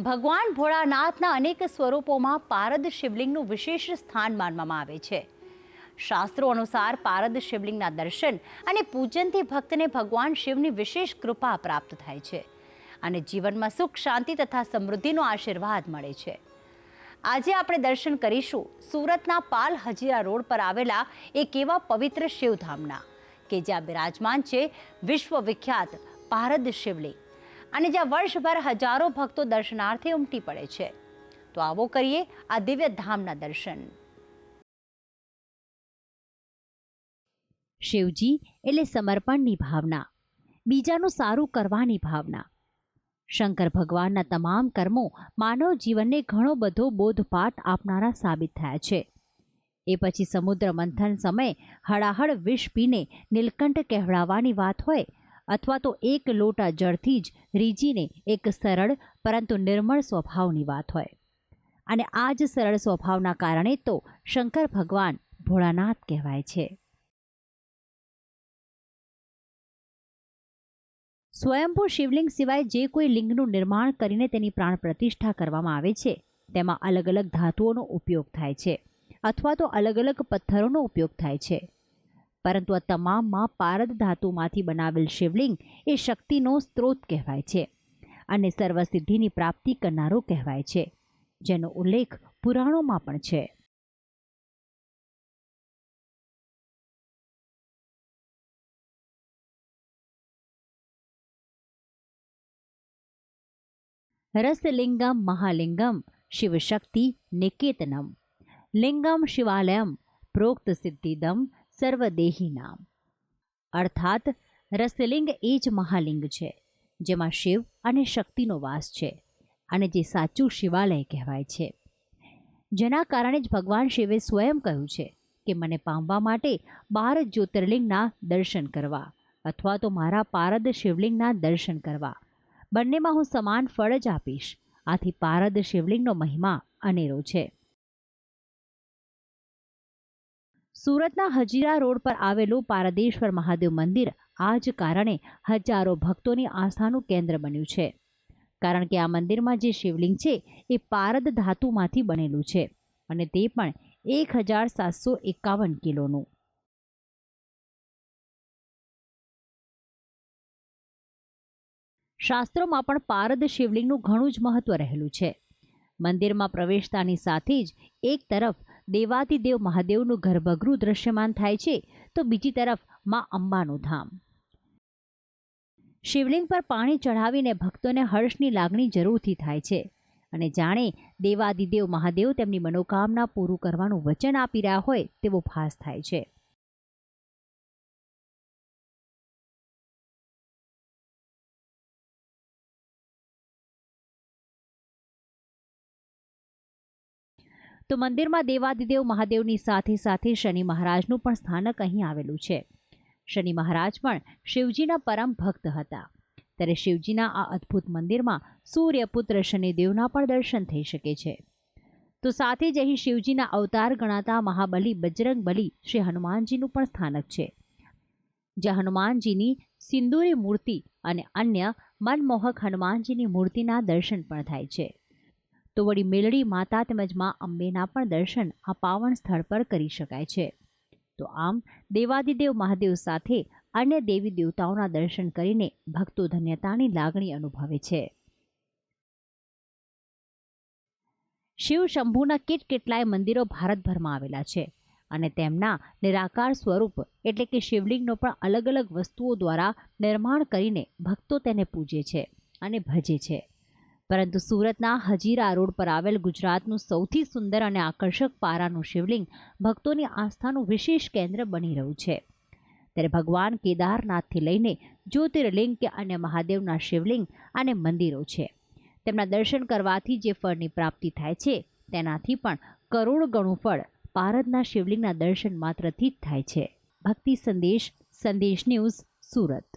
ભગવાન ભોળાનાથના અનેક સ્વરૂપોમાં પારદ શિવલિંગનું વિશેષ સ્થાન માનવામાં આવે છે. શાસ્ત્રો અનુસાર પારદ શિવલિંગના દર્શન અને પૂજનથી ભક્તને ભગવાન શિવની વિશેષ કૃપા પ્રાપ્ત થાય છે અને જીવનમાં સુખ, શાંતિ તથા સમૃદ્ધિનો આશીર્વાદ મળે છે. આજે આપણે દર્શન કરીશું સુરતના પાલ હજીરા રોડ પર આવેલા એક એવા પવિત્ર શિવધામના કે જ્યાં બિરાજમાન છે વિશ્વવિખ્યાત પારદ શિવલિંગ અને જ્યાં વર્ષભર હજારો ભક્તો દર્શનાર્થે ઉમટી પડે છે. તો આવો કરીએ આ દિવ્ય ધામના દર્શન. શિવજી એટલે સમર્પણની ભાવના, બીજાનું સારું કરવાની ભાવના. શંકર ભગવાનના તમામ કર્મો માનવ જીવનને ઘણો બધો બોધપાઠ આપનારા સાબિત થયા છે. એ પછી સમુદ્ર મંથન સમયે હળાહળ વિષ પીને નીલકંઠ કહેવડાવવાની વાત હોય અથવા તો એક લોટા જળથી જ રીઝીને એક સરળ પરંતુ નિર્મળ સ્વભાવની વાત હોય, અને આ જ સરળ સ્વભાવના કારણે તો શંકર ભગવાન ભોળાનાથ કહેવાય છે. સ્વયંભૂ શિવલિંગ સિવાય જે કોઈ લિંગનું નિર્માણ કરીને તેની પ્રાણ પ્રતિષ્ઠા કરવામાં આવે છે તેમાં અલગ અલગ ધાતુઓનો ઉપયોગ થાય છે અથવા તો અલગ અલગ પથ્થરોનો ઉપયોગ થાય છે. પરંતુ આ તમામમાં પારદ ધાતુમાંથી બનાવેલ શિવલિંગ એ શક્તિનો સ્ત્રોત કહેવાય છે અને સર્વસિદ્ધિની પ્રાપ્તિ કરનારો કહેવાય છે, જેનો ઉલ્લેખ પુરાણોમાં પણ છે. રસલિંગમ મહાલિંગમ શિવશક્તિ નિકેતનમ લિંગમ શિવાલયમ પ્રોક્ત સિદ્ધિદમ સર્વદેહી નામ. અર્થાત રસલિંગ એ જ મહાલિંગ છે જેમાં શિવ અને શક્તિનો વાસ છે અને જે સાચું શિવાલય કહેવાય છે, જેના કારણે જ ભગવાન શિવે સ્વયં કહ્યું છે કે મને પામવા માટે 12 જ્યોતિર્લિંગના દર્શન કરવા અથવા તો મારા પારદ શિવલિંગના દર્શન કરવા, બંનેમાં હું સમાન ફળ જ આપીશ. આથી પારદ શિવલિંગનો મહિમા અનેરો છે. સુરતના હજીરા રોડ પર આવેલું પારદેશ્વર મહાદેવ મંદિર આ જ કારણે હજારો ભક્તોની આસ્થાનું કેન્દ્ર બન્યું છે, કારણ કે આ મંદિરમાં જે શિવલિંગ છે એ પારદ ધાતુમાંથી બનેલું છે અને તે પણ 1751 કિલોનું. શાસ્ત્રોમાં પણ પારદ શિવલિંગનું ઘણું જ મહત્વ રહેલું છે. મંદિરમાં પ્રવેશતાની સાથે જ એક તરફ દેવાદિદેવ મહાદેવનું ગર્ભગૃહ દ્રશ્યમાન થાય છે તો બીજી તરફ માં અંબાનું ધામ. શિવલિંગ પર પાણી ચઢાવીને ભક્તોને હર્ષની લાગણી જરૂરથી થાય છે અને જાણે દેવાદિદેવ મહાદેવ તેમની મનોકામના પૂરું કરવાનું વચન આપી રહ્યા હોય તેવો ભાસ થાય છે. તો મંદિરમાં દેવાદિદેવ મહાદેવની સાથે સાથે શનિ મહારાજનું પણ સ્થાનક અહીં આવેલું છે. શનિ મહારાજ પણ શિવજીના પરમ ભક્ત હતા, ત્યારે શિવજીના આ અદ્ભુત મંદિરમાં સૂર્યપુત્ર શનિદેવના પણ દર્શન થઈ શકે છે. તો સાથે જ અહીં શિવજીના અવતાર ગણાતા મહાબલી બજરંગબલી શ્રી હનુમાનજીનું પણ સ્થાનક છે, જ્યાં હનુમાનજીની સિંદૂરી મૂર્તિ અને અન્ય મનમોહક હનુમાનજીની મૂર્તિના દર્શન પણ થાય છે. તો વળી મેલડી માતા તેમજ માં અંબેના પણ દર્શન આ પાવન સ્થળ પર કરી શકાય છે. તો આમ દેવાદિદેવ મહાદેવ સાથે અન્ય દેવી દેવતાઓના દર્શન કરીને ભક્તો ધન્યતાની લાગણી અનુભવે છે. શિવ શંભુના કેટલાય મંદિરો ભારતભરમાં આવેલા છે અને તેમના નિરાકાર સ્વરૂપ એટલે કે શિવલિંગનો પણ અલગ અલગ વસ્તુઓ દ્વારા નિર્માણ કરીને ભક્તો તેને પૂજે છે અને ભજે છે. પરંતુ સુરતના હજીરા રોડ પર આવેલ ગુજરાતનું સૌથી સુંદર અને આકર્ષક પારાનું શિવલિંગ ભક્તોની આસ્થાનું વિશેષ કેન્દ્ર બની રહ્યું છે. ત્યારે ભગવાન કેદારનાથથી લઈને જ્યોતિર્લિંગ કે અન્ય મહાદેવના શિવલિંગ અને મંદિરો છે, તેમના દર્શન કરવાથી જે ફળની પ્રાપ્તિ થાય છે તેનાથી પણ કરોડ ગણું ફળ પારદના શિવલિંગના દર્શન માત્રથી જ થાય છે. ભક્તિ સંદેશ, સંદેશ ન્યૂઝ, સુરત.